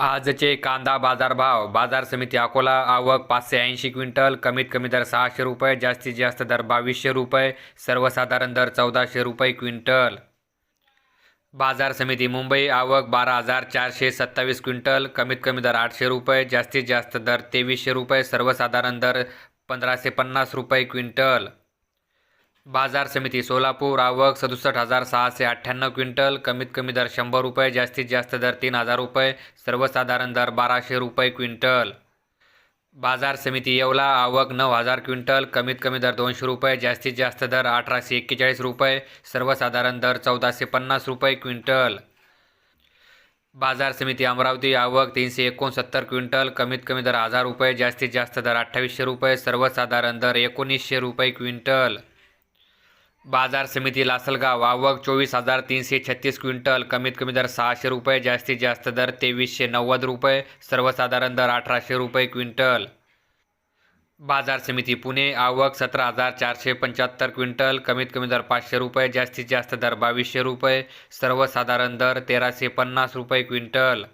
आजचे कांदा बाजारभाव. बाजार समिती अकोला. आवक 580 क्विंटल. कमीत कमी दर 600 रुपये, जास्तीत जास्त दर 2200 रुपये, सर्वसाधारण दर 1400 रुपये क्विंटल. बाजार समिती मुंबई. आवक 12,427 क्विंटल. कमीत कमी दर 800 रुपये, जास्तीत जास्त दर 2300 रुपये, सर्वसाधारण दर 1550 रुपये क्विंटल. बाजार समिती सोलापूर. आवक 67,698 क्विंटल. कमीत कमी दर 100 रुपये, जास्तीत जास्त दर 3,000 रुपये, सर्वसाधारण दर 1200 रुपये क्विंटल. बाजार समिती येवला. आवक 9,000 क्विंटल. कमीत कमी दर 200 रुपये, जास्तीत जास्त दर 1,841 रुपये, सर्वसाधारण दर 1,450 रुपये क्विंटल. बाजार समिती अमरावती. आवक 369 क्विंटल. कमीत कमी दर 1,000 रुपये, जास्तीत जास्त दर 2,800 रुपये, सर्वसाधारण दर 1,900 रुपये क्विंटल. बाजार समिती लासलगाव. आवक 24,336 क्विंटल. कमीत कमी दर 600 रुपये, जास्तीत जास्त दर 2,390 रुपये, सर्वसाधारण दर 1,800 रुपये क्विंटल. बाजार समिती पुणे. आवक 17,475 क्विंटल. कमीत कमी दर 500 रुपये, जास्तीत जास्त दर 2,200 रुपये, सर्वसाधारण दर 1,350 रुपये क्विंटल.